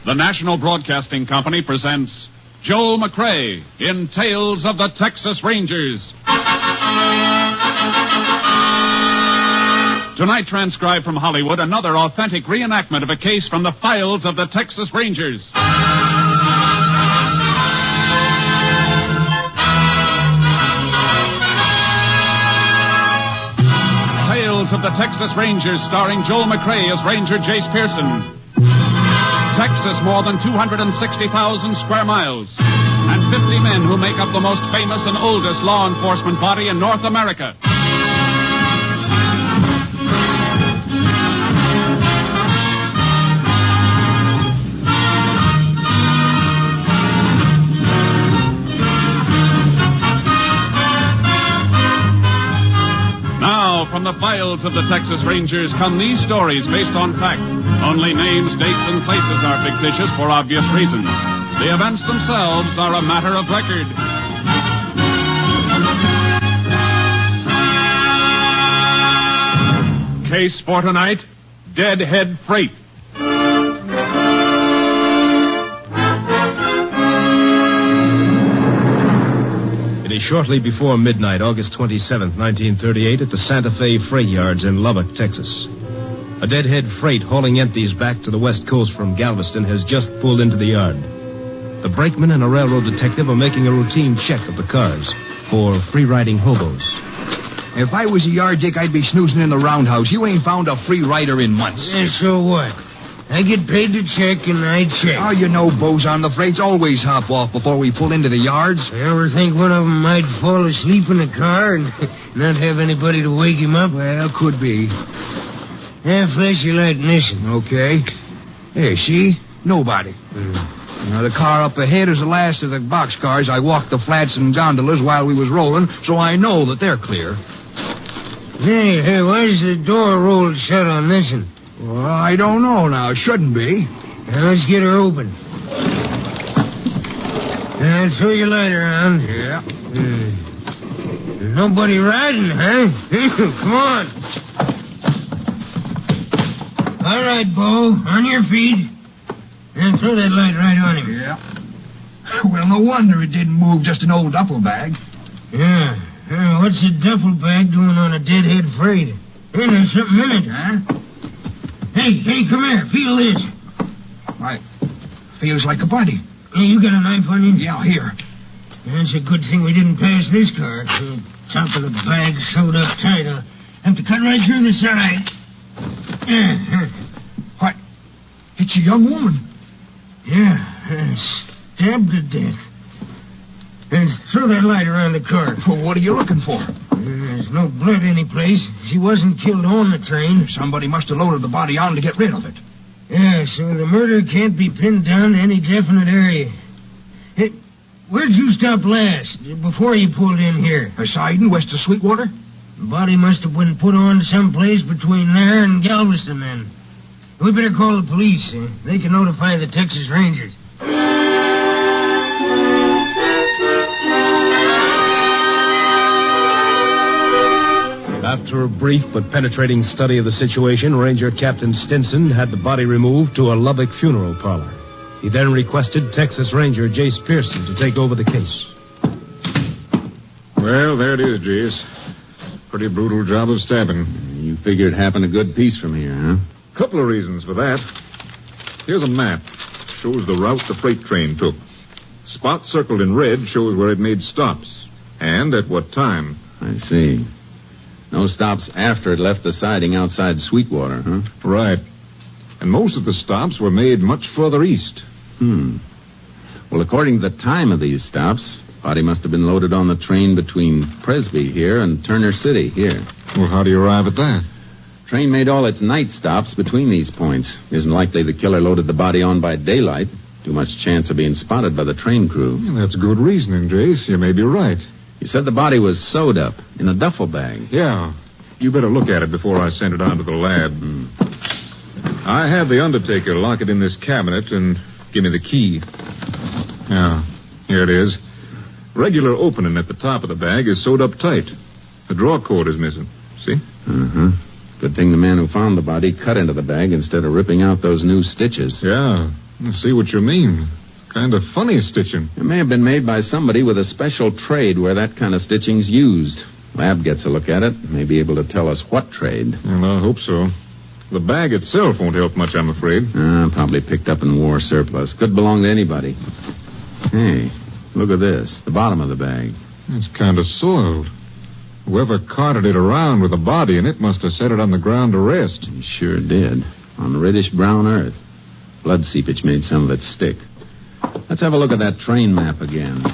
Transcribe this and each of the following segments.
The National Broadcasting Company presents Joe McCrea in Tales of the Texas Rangers. Tonight, transcribed from Hollywood, another authentic reenactment of a case from the files of the Texas Rangers. Tales of the Texas Rangers, starring Joe McCrea as Ranger Jace Pearson. Texas, more than 260,000 square miles, and 50 men who make up the most famous and oldest law enforcement body in North America. Now, from the files of the Texas Rangers come these stories based on fact. Only names, dates, and places are fictitious for obvious reasons. The events themselves are a matter of record. Case for tonight, Deadhead Freight. It is shortly before midnight, August 27th, 1938, at the Santa Fe Freight Yards in Lubbock, Texas. A Deadhead freight hauling empties back to the west coast from Galveston has just pulled into the yard. The brakeman and a railroad detective are making a routine check of the cars for free-riding hobos. If I was a yard dick, I'd be snoozing in the roundhouse. You ain't found a free rider in months. Yeah, so what? I get paid to check, and I check. Oh, you know, Boson, the freights always hop off before we pull into the yards. You ever think one of them might fall asleep in the car and not have anybody to wake him up? Well, could be. Yeah, flash your light and listen. Okay. Hey, see? Nobody. Now, the car up ahead is the last of the boxcars. I walked the flats and gondolas while we was rolling, so I know that they're clear. Hey, why's the door rolled shut on this one? Well, I don't know now. It shouldn't be. Now, let's get her open. Now, throw your light around. Yeah. Nobody riding, huh? Come on. All right, Bo. On your feet. And throw that light right on him. Yeah. Well, no wonder it didn't move, just an old duffel bag. Yeah. What's a duffel bag doing on a Deadhead freight? Hey, there's something in it, huh? Hey, come here. Feel this. Why, feels like a body. Hey, you got a knife on you? Yeah, here. That's a good thing we didn't pass this car. The top of the bag sewed up tight. I'll have to cut right through the side. What? It's a young woman. Yeah, stabbed to death. And throw that light around the car. Well, what are you looking for? There's no blood anyplace. She wasn't killed on the train. Somebody must have loaded the body on to get rid of it. Yeah, so the murder can't be pinned down to any definite area. Hey, where'd you stop last, before you pulled in here? Siding, west of Sweetwater? The body must have been put on someplace between there and Galveston, then. We better call the police. They can notify the Texas Rangers. After a brief but penetrating study of the situation, Ranger Captain Stinson had the body removed to a Lubbock funeral parlor. He then requested Texas Ranger Jace Pearson to take over the case. Well, there it is, Jace. Pretty brutal job of stabbing. You figure it happened a good piece from here, huh? Couple of reasons for that. Here's a map. Shows the route the freight train took. Spot circled in red shows where it made stops. And at what time. I see. No stops after it left the siding outside Sweetwater, huh? Right. And most of the stops were made much further east. Well, according to the time of these stops, body must have been loaded on the train between Presby here and Turner City here. Well, how do you arrive at that? Train made all its night stops between these points. Isn't likely the killer loaded the body on by daylight. Too much chance of being spotted by the train crew. Yeah, that's good reasoning, Jace. You may be right. You said the body was sewed up in a duffel bag. Yeah. You better look at it before I send it on to the lab. I have the undertaker lock it in this cabinet and give me the key. Yeah, here it is. Regular opening at the top of the bag is sewed up tight. The draw cord is missing. See? Good thing the man who found the body cut into the bag instead of ripping out those new stitches. Yeah. I see what you mean. Kind of funny stitching. It may have been made by somebody with a special trade where that kind of stitching's used. Lab gets a look at it, may be able to tell us what trade. Well, I hope so. The bag itself won't help much, I'm afraid. Probably picked up in war surplus. Could belong to anybody. Hey, look at this. The bottom of the bag. It's kind of soiled. Whoever carted it around with a body in it must have set it on the ground to rest. He sure did. On reddish-brown earth. Blood seepage made some of it stick. Let's have a look at that train map again.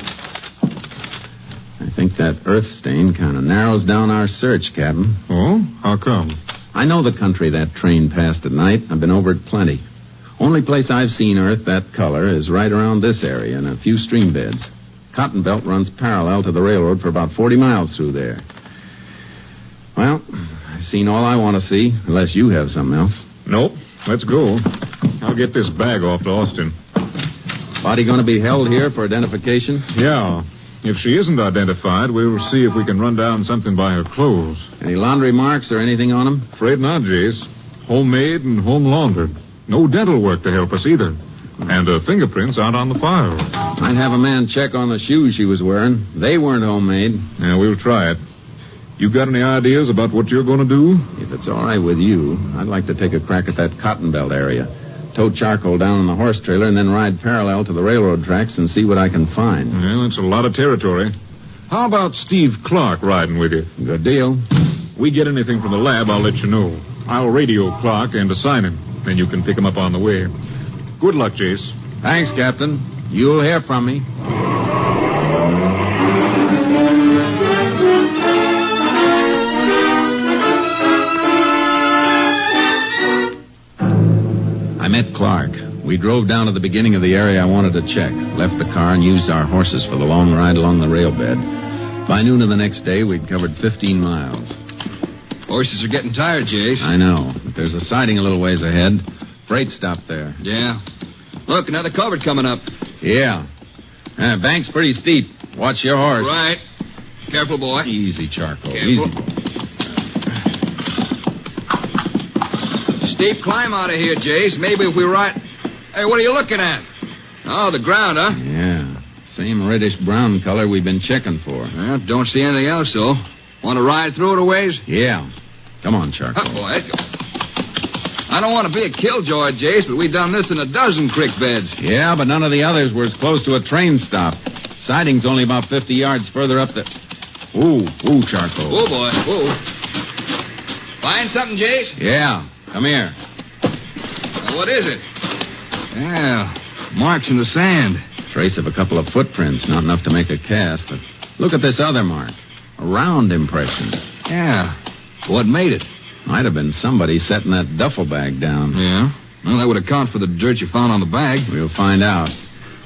I think that earth stain kind of narrows down our search, Captain. Oh? How come? I know the country that train passed at night. I've been over it plenty. Only place I've seen earth that color is right around this area in a few stream beds. Cotton Belt runs parallel to the railroad for about 40 miles through there. Well, I've seen all I want to see, unless you have something else. Nope. Let's go. I'll get this bag off to Austin. Body going to be held here for identification? Yeah. If she isn't identified, we'll see if we can run down something by her clothes. Any laundry marks or anything on them? Afraid not, Jace. Homemade and home laundered. No dental work to help us either. And her fingerprints aren't on the file. I'd have a man check on the shoes she was wearing. They weren't homemade. Yeah, we'll try it. You got any ideas about what you're going to do? If it's all right with you, I'd like to take a crack at that Cotton Belt area. Tow charcoal down on the horse trailer and then ride parallel to the railroad tracks and see what I can find. Well, it's a lot of territory. How about Steve Clark riding with you? Good deal. We get anything from the lab, I'll let you know. I'll radio Clark and assign him. Then you can pick him up on the way. Good luck, Jace. Thanks, Captain. You'll hear from me. I met Clark. We drove down to the beginning of the area I wanted to check, left the car, and used our horses for the long ride along the rail bed. By noon of the next day, we'd covered 15 miles. Horses are getting tired, Jace. I know, but there's a siding a little ways ahead. Freight stopped there. Yeah. Look, another culvert coming up. Yeah. Bank's pretty steep. Watch your horse. Right. Careful, boy. Easy, Charcoal. Careful. Easy. Steep climb out of here, Jace. Maybe if we ride... Hey, what are you looking at? Oh, the ground, huh? Yeah. Same reddish-brown color we've been checking for. Well, don't see anything else, though. Want to ride through it a ways? Yeah. Come on, Charcoal. Boy, let's go. I don't want to be a killjoy, Jace, but we've done this in a dozen creek beds. Yeah, but none of the others were as close to a train stop. Siding's only about 50 yards further up the... Ooh, Charcoal. Oh, boy. Whoa. Find something, Jace? Yeah. Come here. What is it? Yeah, marks in the sand. Trace of a couple of footprints, not enough to make a cast, but look at this other mark. A round impression. Yeah. What made it? Might have been somebody setting that duffel bag down. Yeah? Well, that would account for the dirt you found on the bag. We'll find out.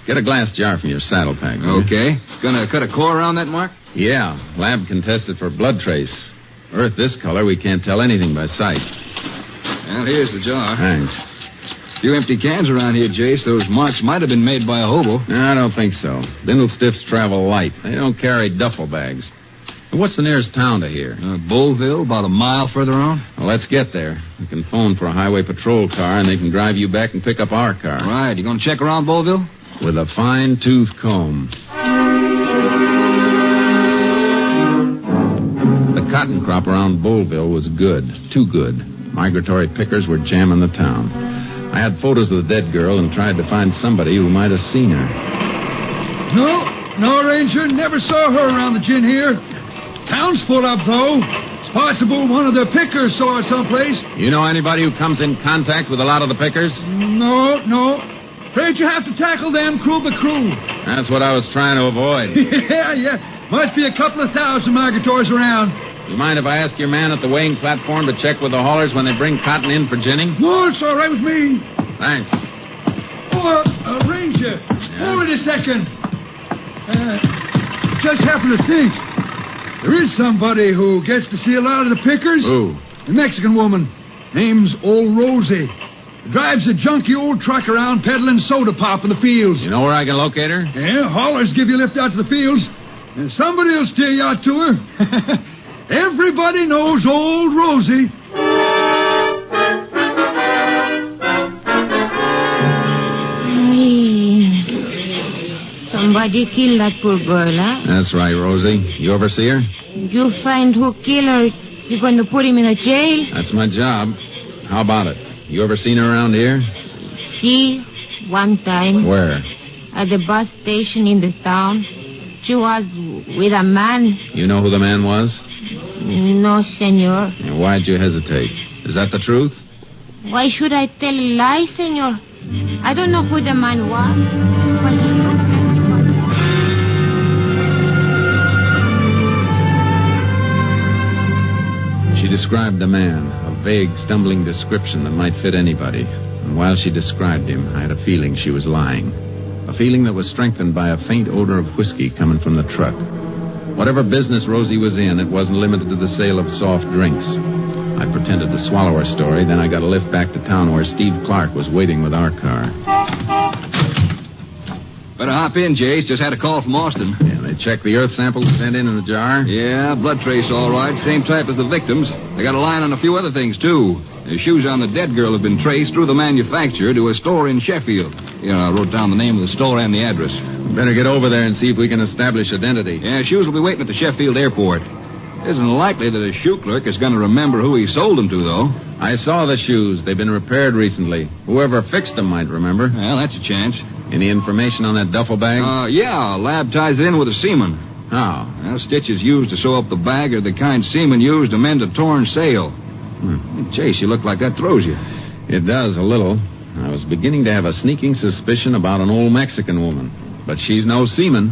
Get a glass jar from your saddle pack. Okay. Gonna cut a core around that mark? Yeah. Lab can test it for blood trace. Earth this color, we can't tell anything by sight. Well, here's the jar. Thanks. A few empty cans around here, Jace. Those marks might have been made by a hobo. No, I don't think so. Bindle stiffs travel light. They don't carry duffel bags. What's the nearest town to here? Bullville, about a mile further on. Well, let's get there. We can phone for a highway patrol car, and they can drive you back and pick up our car. Right. You gonna check around Bullville? With a fine-tooth comb. The cotton crop around Bullville was good. Too good. Migratory pickers were jamming the town. I had photos of the dead girl and tried to find somebody who might have seen her. No, Ranger. Never saw her around the gin here. Town's full up, though. It's possible one of the pickers saw her someplace. You know anybody who comes in contact with a lot of the pickers? No. Afraid you have to tackle them crew by crew. That's what I was trying to avoid. Yeah. Must be a couple of thousand migratories around. You mind if I ask your man at the weighing platform to check with the haulers when they bring cotton in for ginning? No, it's all right with me. Thanks. Oh, Ranger. Yeah? Hold it a second. Just happened to think. There is somebody who gets to see a lot of the pickers. Who? A Mexican woman. Name's Old Rosie. Drives a junky old truck around peddling soda pop in the fields. You know where I can locate her? Yeah, haulers give you a lift out to the fields, and somebody will steer you out to her. Everybody knows Old Rosie. Somebody killed that poor girl, huh? That's right, Rosie. You oversee her? You find who killed her, you're going to put him in a jail? That's my job. How about it? You ever seen her around here? See, one time. Where? At the bus station in the town. She was with a man. You know who the man was? No, senor. Why'd you hesitate? Is that the truth? Why should I tell a lie, senor? I don't know who the man was, but he looked like he was. She described the man, a vague, stumbling description that might fit anybody. And while she described him, I had a feeling she was lying. A feeling that was strengthened by a faint odor of whiskey coming from the truck. Whatever business Rosie was in, it wasn't limited to the sale of soft drinks. I pretended to swallow her story, then I got a lift back to town where Steve Clark was waiting with our car. Better hop in, Jace. Just had a call from Austin. Yeah, they checked the earth samples sent in the jar? Yeah, blood trace all right. Same type as the victims. They got a line on a few other things, too. The shoes on the dead girl have been traced through the manufacturer to a store in Sheffield. Yeah, I wrote down the name of the store and the address. Better get over there and see if we can establish identity. Yeah, shoes will be waiting at the Sheffield airport. Isn't likely that a shoe clerk is going to remember who he sold them to, though. I saw the shoes. They've been repaired recently. Whoever fixed them might remember. Well, that's a chance. Any information on that duffel bag? Yeah, lab ties it in with a semen. How? Well, stitches used to sew up the bag are the kind semen used to mend a torn sail. Chase, you look like that throws you. It does, a little. I was beginning to have a sneaking suspicion about an old Mexican woman. But she's no seaman.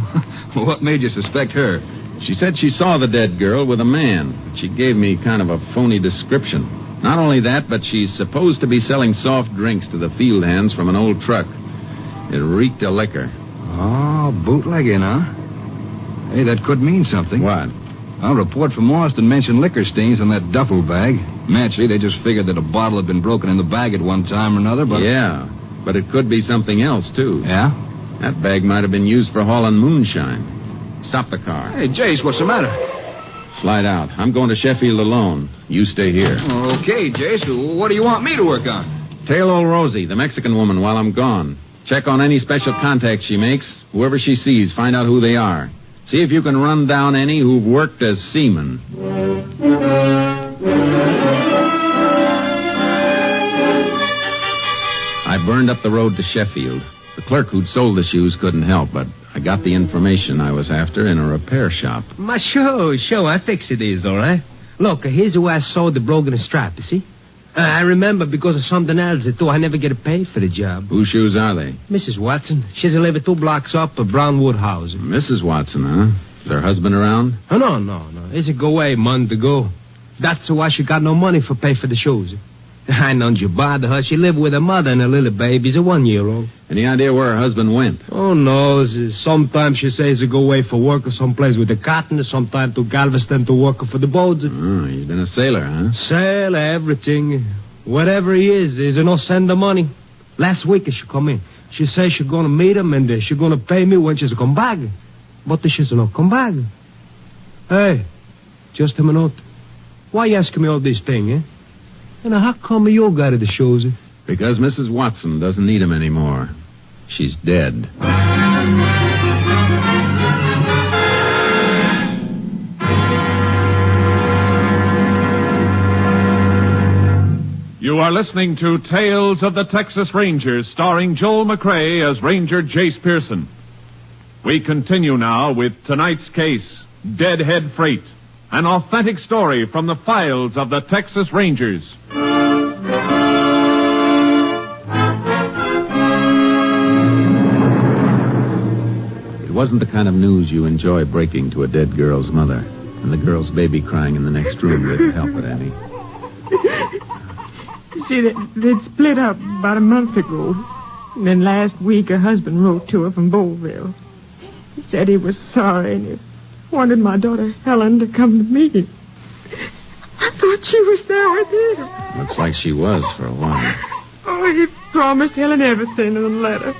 What made you suspect her? She said she saw the dead girl with a man. But she gave me kind of a phony description. Not only that, but she's supposed to be selling soft drinks to the field hands from an old truck. It reeked of liquor. Oh, bootlegging, huh? Hey, that could mean something. What? A report from Austin mentioned liquor stains on that duffel bag. Naturally, they just figured that a bottle had been broken in the bag at one time or another, but... Yeah, but it could be something else, too. Yeah? That bag might have been used for hauling moonshine. Stop the car. Hey, Jace, what's the matter? Slide out. I'm going to Sheffield alone. You stay here. Okay, Jace. What do you want me to work on? Tail old Rosie, the Mexican woman, while I'm gone. Check on any special contacts she makes. Whoever she sees, find out who they are. See if you can run down any who've worked as seamen. I burned up the road to Sheffield. The clerk who'd sold the shoes couldn't help, but I got the information I was after in a repair shop. Sure. I fix it is, all right. Look, here's where I sewed the broken strap, you see? I remember because of something else, though I never get paid for the job. Whose shoes are they? Mrs. Watson. She's living 2 blocks up at Brownwood House. Mrs. Watson, huh? Is her husband around? Oh, no. He's go away a month ago. That's why she got no money for pay for the shoes. I known you bother her. She lived with her mother and her little baby's a 1-year-old. Any idea where her husband went? Oh, no. Sometimes she says he go away for work or someplace with the cotton, sometimes to Galveston to work for the boats. Oh, he's been a sailor, huh? Sailor, everything. Whatever he is, he's no send the money. Last week she come in. She says she's going to meet him and she's going to pay me when she's come back. But she's not come back. Hey, just a minute. Why you asking me all these things, eh? And how come you got the shoes? Because Mrs. Watson doesn't need him anymore. She's dead. You are listening to Tales of the Texas Rangers, starring Joel McCrea as Ranger Jace Pearson. We continue now with tonight's case, Deadhead Freight, an authentic story from the files of the Texas Rangers. It wasn't the kind of news you enjoy breaking to a dead girl's mother. And the girl's baby crying in the next room didn't help it any. See, they'd split up about a month ago. And then last week, her husband wrote to her from Bowlville. He said he was sorry and he wanted my daughter Helen to come to meet him. I thought she was there with him. Looks like she was for a while. Oh, he promised Helen everything in the letter.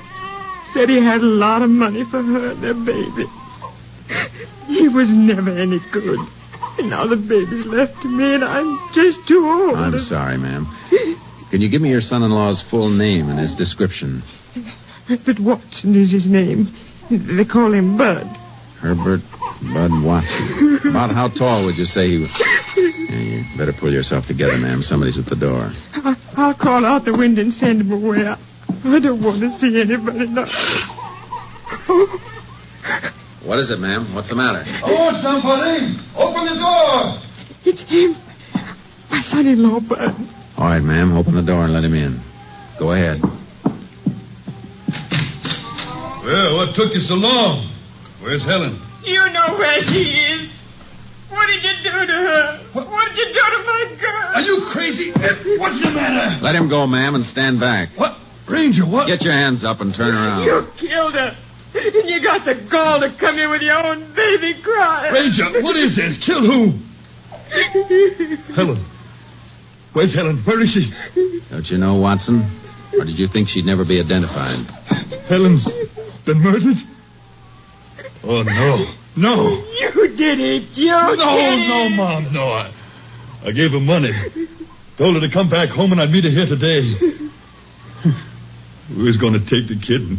Said he had a lot of money for her and their baby. He was never any good. And now the baby's left to me and I'm just too old. I'm sorry, ma'am. Can you give me your son-in-law's full name and his description? But Watson is his name. They call him Bud. Herbert Bud Watson. About how tall would you say he was? Yeah, you better pull yourself together, ma'am. Somebody's at the door. I'll crawl out the window and send him away. I don't want to see anybody now. What is it, ma'am? What's the matter? I want somebody. Open the door. It's him. My son-in-law, Bud. All right, ma'am. Open the door and let him in. Go ahead. Well, what took you so long? Where's Helen? You know where she is. What did you do to her? What did you do to my girl? Are you crazy? What's the matter? Let him go, ma'am, and stand back. What? Ranger, what? Get your hands up and turn around. You killed her. And you got the gall to come here with your own baby crying. Ranger, what is this? Kill who? Helen. Where's Helen? Where is she? Don't you know, Watson? Or did you think she'd never be identified? Helen's been murdered? Oh, no. No. You did it. No, Mom, no. I gave her money. Told her to come back home and I'd meet her here today. We was going to take the kid and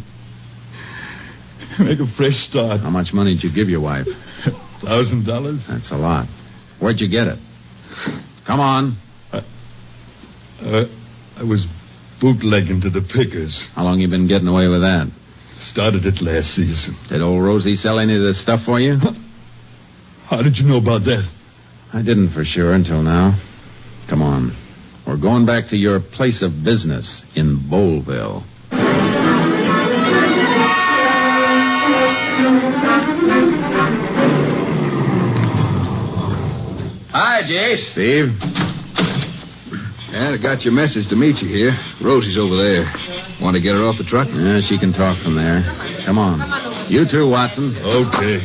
make a fresh start. How much money did you give your wife? $1,000. That's a lot. Where'd you get it? Come on. I was bootlegging to the pickers. How long you been getting away with that? Started it last season. Did old Rosie sell any of this stuff for you? How did you know about that? I didn't for sure until now. Come on. We're going back to your place of business in Boleville. Hi, Jace. Steve? Yeah, I got your message to meet you here. Rosie's over there. Want to get her off the truck? Yeah, she can talk from there. Come on. You too, Watson. Okay.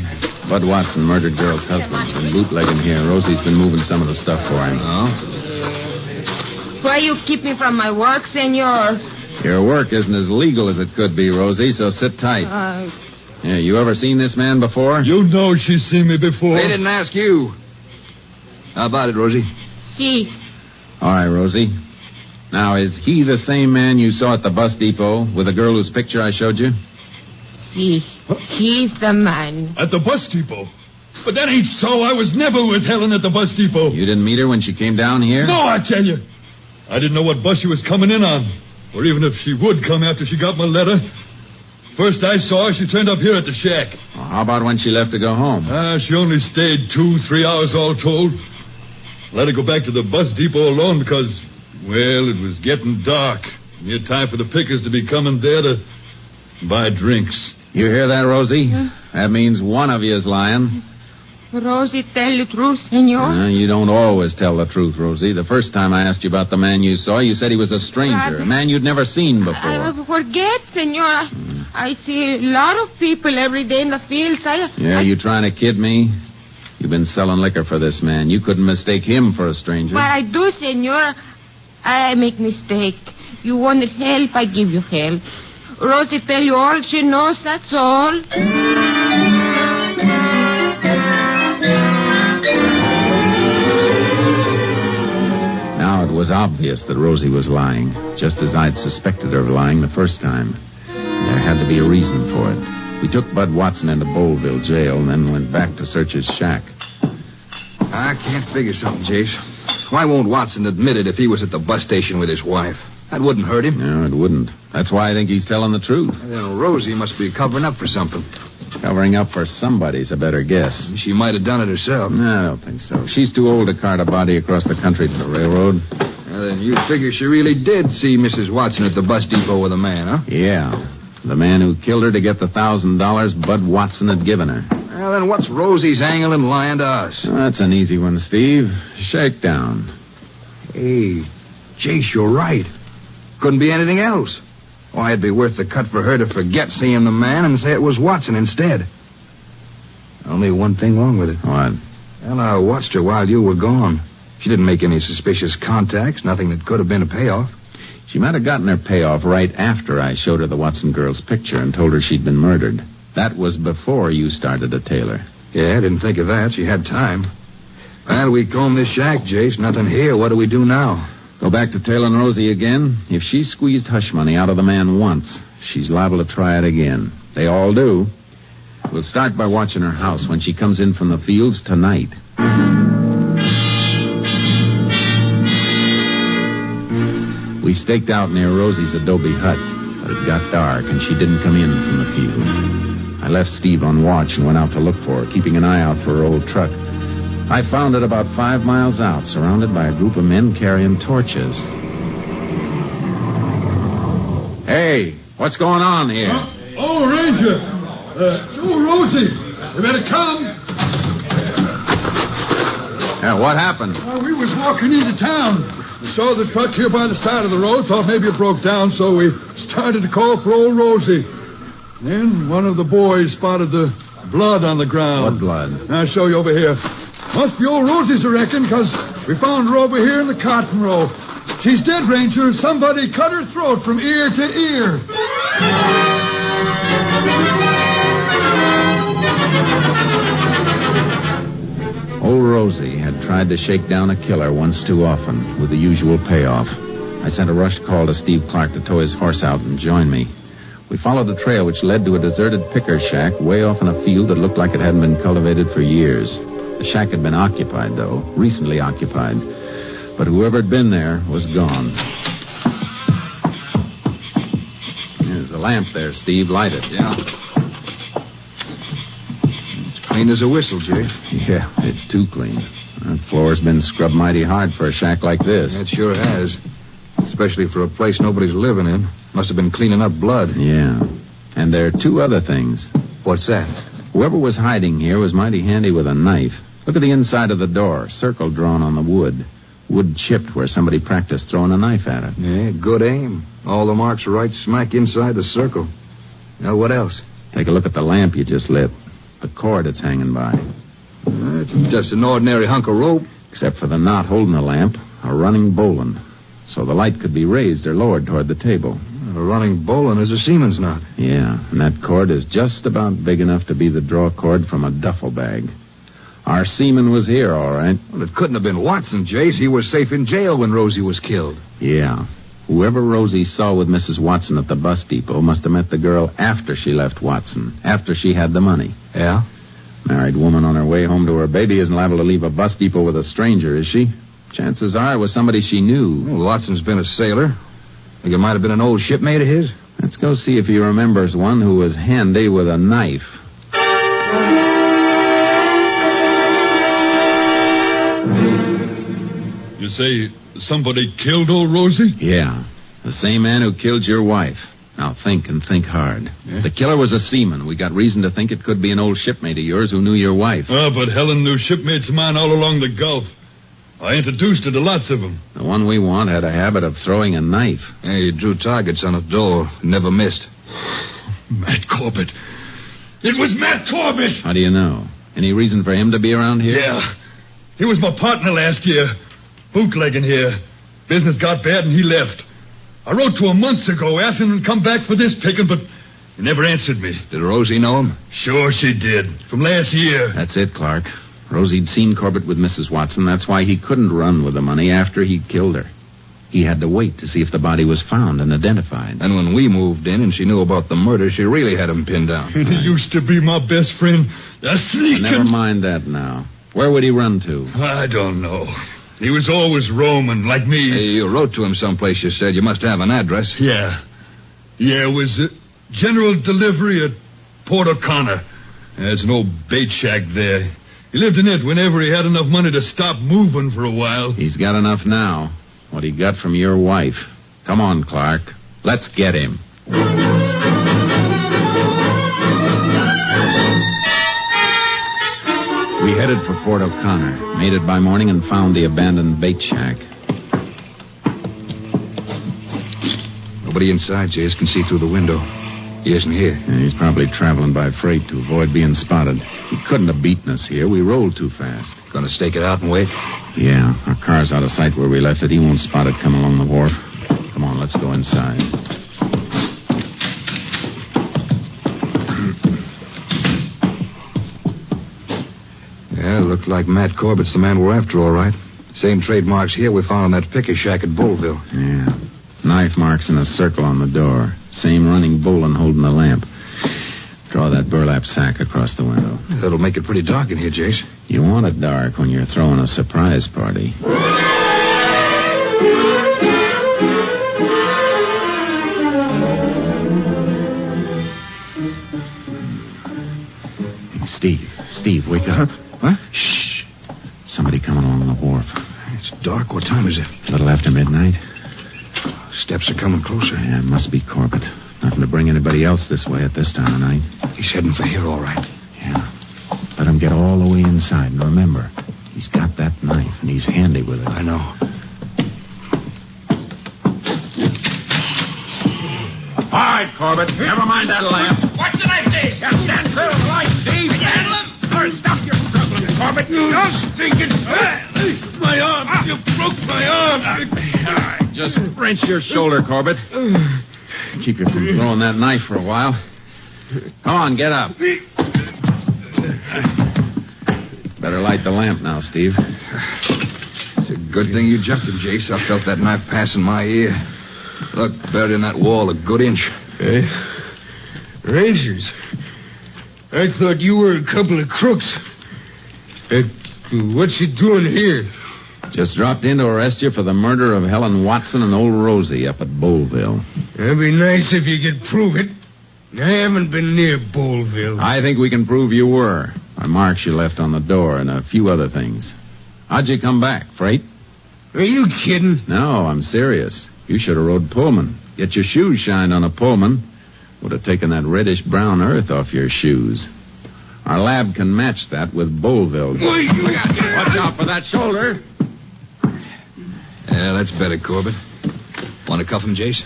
Bud Watson murdered girl's husband. Been bootlegging here. Rosie's been moving some of the stuff for him. Oh? Why you keep me from my work, senor? Your work isn't as legal as it could be, Rosie, so sit tight. Yeah, you ever seen this man before? You know she's seen me before. They didn't ask you. How about it, Rosie? Si. All right, Rosie. Now, is he the same man you saw at the bus depot with the girl whose picture I showed you? Si. He's the man. At the bus depot? But that ain't so. I was never with Helen at the bus depot. You didn't meet her when she came down here? No, I tell you. I didn't know what bus she was coming in on. Or even if she would come after she got my letter. First I saw her, she turned up here at the shack. Well, how about when she left to go home? She only stayed 2-3 hours all told. Let her go back to the bus depot alone because, well, it was getting dark. Near time for the pickers to be coming there to buy drinks. You hear that, Rosie? That means one of you is lying. Rosie, tell the truth, senor. You don't always tell the truth, Rosie. The first time I asked you about the man you saw, you said he was a stranger, a man you'd never seen before. I forget, senor. I see a lot of people every day in the fields. You trying to kid me? You've been selling liquor for this man. You couldn't mistake him for a stranger. But I do, senor. I make mistake. You wanted help, I give you help. Rosie tell you all she knows, that's all. Now it was obvious that Rosie was lying, just as I'd suspected her of lying the first time. There had to be a reason for it. We took Bud Watson into Boleville jail and then went back to search his shack. I can't figure something, Jace. Why won't Watson admit it if he was at the bus station with his wife? That wouldn't hurt him. No, it wouldn't. That's why I think he's telling the truth. Then Rosie must be covering up for something. Covering up for somebody's a better guess. She might have done it herself. No, I don't think so. She's too old to cart a body across the country to the railroad. Well, then you figure she really did see Mrs. Watson at the bus depot with a man, huh? Yeah. The man who killed her to get the $1,000 Bud Watson had given her. Well, then what's Rosie's angle in lying to us? Well, that's an easy one, Steve. Shakedown. Hey, Jace, you're right. Couldn't be anything else. Why, it'd be worth the cut for her to forget seeing the man and say it was Watson instead. Only one thing wrong with it. What? Well, I watched her while you were gone. She didn't make any suspicious contacts, nothing that could have been a payoff. She might have gotten her payoff right after I showed her the Watson girl's picture and told her she'd been murdered. That was before you started to tail her. Yeah, I didn't think of that. She had time. Well, we combed this shack, Jace. Nothing here. What do we do now? Go back to tailing Rosie again? If she squeezed hush money out of the man once, she's liable to try it again. They all do. We'll start by watching her house when she comes in from the fields tonight. We staked out near Rosie's adobe hut, but it got dark and she didn't come in from the fields. I left Steve on watch and went out to look for her, keeping an eye out for her old truck. I found it about 5 miles out, surrounded by a group of men carrying torches. Hey, what's going on here? Ranger. Rosie. You better come. What happened? We was walking into town. We saw the truck here by the side of the road. Thought maybe it broke down, so we started to call for old Rosie. Then one of the boys spotted the blood on the ground. What blood? I'll show you over here. Must be old Rosie's, I reckon, because we found her over here in the cotton row. She's dead, Ranger. Somebody cut her throat from ear to ear. Old Rosie had tried to shake down a killer once too often, with the usual payoff. I sent a rushed call to Steve Clark to tow his horse out and join me. We followed the trail which led to a deserted picker shack way off in a field that looked like it hadn't been cultivated for years. The shack had been occupied, though, recently occupied. But whoever had been there was gone. There's a lamp there, Steve. Light it. Yeah. It's clean as a whistle, Jay. Yeah, it's too clean. That floor's been scrubbed mighty hard for a shack like this. It sure has. Especially for a place nobody's living in. Must have been cleaning up blood. Yeah. And there are 2 other things. What's that? Whoever was hiding here was mighty handy with a knife. Look at the inside of the door. Circle drawn on the wood. Wood chipped where somebody practiced throwing a knife at it. Yeah, good aim. All the marks are right smack inside the circle. Now, what else? Take a look at the lamp you just lit. The cord it's hanging by. It's just an ordinary hunk of rope. Except for the knot holding the lamp, a running bowline. So the light could be raised or lowered toward the table. A running bowline is a seaman's knot. Yeah, and that cord is just about big enough to be the draw cord from a duffel bag. Our seaman was here, all right. Well, it couldn't have been Watson, Jace. He was safe in jail when Rosie was killed. Yeah. Whoever Rosie saw with Mrs. Watson at the bus depot must have met the girl after she left Watson, after she had the money. Yeah? Married woman on her way home to her baby isn't liable to leave a bus depot with a stranger, is she? Chances are it was somebody she knew. Well, Watson's been a sailor. Think it might have been an old shipmate of his? Let's go see if he remembers one who was handy with a knife. You say somebody killed old Rosie? Yeah. The same man who killed your wife. Now think and think hard. Yeah. The killer was a seaman. We got reason to think it could be an old shipmate of yours who knew your wife. Oh, but Helen knew shipmates of mine all along the Gulf. I introduced her to lots of them. The one we want had a habit of throwing a knife. Yeah, he drew targets on a door. Never missed. Matt Corbett. It was Matt Corbett! How do you know? Any reason for him to be around here? Yeah. He was my partner last year. Bootlegging here. Business got bad and he left. I wrote to him months ago asking him to come back for this picking, but he never answered me. Did Rosie know him? Sure she did. From last year. That's it, Clark. Rosie'd seen Corbett with Mrs. Watson. That's why he couldn't run with the money after he'd killed her. He had to wait to see if the body was found and identified. And when we moved in and she knew about the murder, she really had him pinned down. And he used to be my best friend. A sneaking... Never mind that now. Where would he run to? I don't know. He was always roaming, like me. Hey, you wrote to him someplace, you said. You must have an address. Yeah. Yeah, it was general delivery at Port O'Connor. There's an old bait shack there. He lived in it whenever he had enough money to stop moving for a while. He's got enough now. What he got from your wife. Come on, Clark. Let's get him. We headed for Port O'Connor, made it by morning, and found the abandoned bait shack. Nobody inside, Jace, can see through the window. He isn't here. Yeah, he's probably traveling by freight to avoid being spotted. He couldn't have beaten us here. We rolled too fast. Gonna stake it out and wait? Yeah, our car's out of sight where we left it. He won't spot it coming along the wharf. Come on, let's go inside. Yeah, looked like Matt Corbett's the man we're after, all right. Same trademarks here we found on that picker shack at Bullville. Yeah. Knife marks in a circle on the door. Same running bowline holding the lamp. Draw Throw that burlap sack across the window. That'll make it pretty dark in here, Jace. You want it dark when you're throwing a surprise party. Steve, wake up. What? Shh. Somebody coming along the wharf. It's dark. What time is it? A little after midnight. Steps are coming closer. Yeah, it must be Corbett. Nothing to bring anybody else this way at this time of night. He's heading for here, all right. Yeah. Let him get all the way inside. And remember, he's got that knife, and he's handy with it. I know. All right, Corbett. Never mind that lamp. What's the knife, Dave? Stand clear of the light, Steve. Handle him? Or stop your struggling, Corbett. Just thinking. My arm. You broke my arm. Just wrench your shoulder, Corbett. Keep you from throwing that knife for a while. Come on, get up. Better light the lamp now, Steve. It's a good thing you jumped him, Jace. I felt that knife passing my ear. Look, buried in that wall a good inch. Hey, Rangers, I thought you were a couple of crooks. What you doing here? Just dropped in to arrest you for the murder of Helen Watson and old Rosie up at Bowlville. That'd be nice if you could prove it. I haven't been near Bowlville. I think we can prove you were. By marks you left on the door and a few other things. How'd you come back, freight? Are you kidding? No, I'm serious. You should have rode Pullman. Get your shoes shined on a Pullman. Would have taken that reddish-brown earth off your shoes. Our lab can match that with Bowlville. Watch out for that shoulder. Yeah, that's better, Corbett. Want to cuff him, Jace?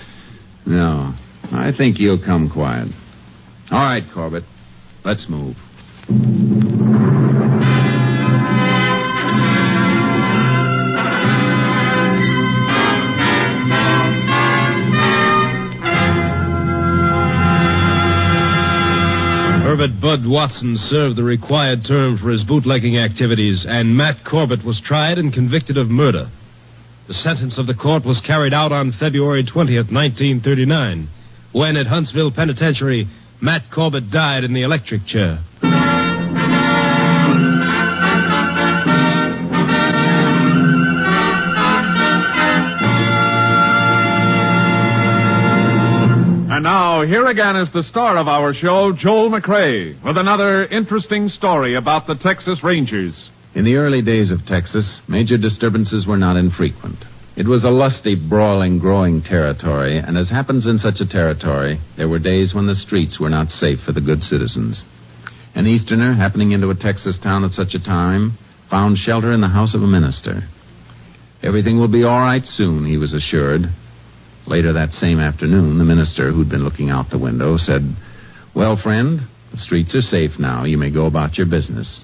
No, I think he'll come quiet. All right, Corbett. Let's move. Herbert Bud Watson served the required term for his bootlegging activities, and Matt Corbett was tried and convicted of murder. The sentence of the court was carried out on February 20th, 1939, when at Huntsville Penitentiary, Matt Corbett died in the electric chair. And now, here again is the star of our show, Joel McCrea, with another interesting story about the Texas Rangers. In the early days of Texas, major disturbances were not infrequent. It was a lusty, brawling, growing territory, and as happens in such a territory, there were days when the streets were not safe for the good citizens. An Easterner, happening into a Texas town at such a time, found shelter in the house of a minister. Everything will be all right soon, he was assured. Later that same afternoon, the minister, who'd been looking out the window, said, "Well, friend, the streets are safe now. You may go about your business."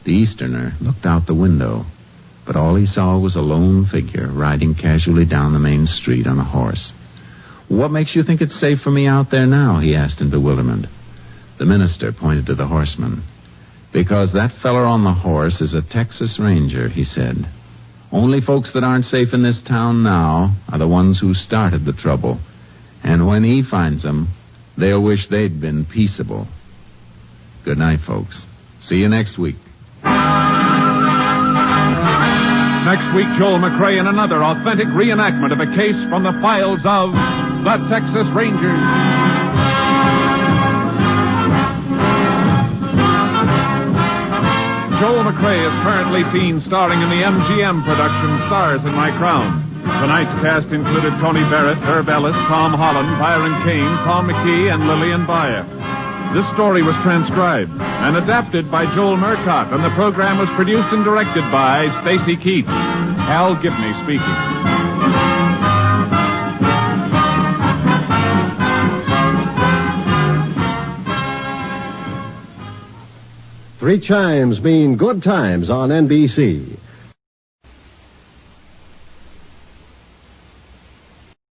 The Easterner looked out the window, but all he saw was a lone figure riding casually down the main street on a horse. "What makes you think it's safe for me out there now?" he asked in bewilderment. The minister pointed to the horseman. "Because that feller on the horse is a Texas Ranger," he said. "Only folks that aren't safe in this town now are the ones who started the trouble. And when he finds them, they'll wish they'd been peaceable." Good night, folks. See you next week. Next week, Joel McCrea in another authentic reenactment of a case from the files of the Texas Rangers. Joel McCrea is currently seen starring in the MGM production Stars in My Crown. Tonight's cast included Tony Barrett, Herb Ellis, Tom Holland, Byron Kane, Tom McKee, and Lillian Bayer. This story was transcribed and adapted by Joel Murcott, and the program was produced and directed by Stacy Keats. Hal Gibney speaking. Three chimes mean good times on NBC.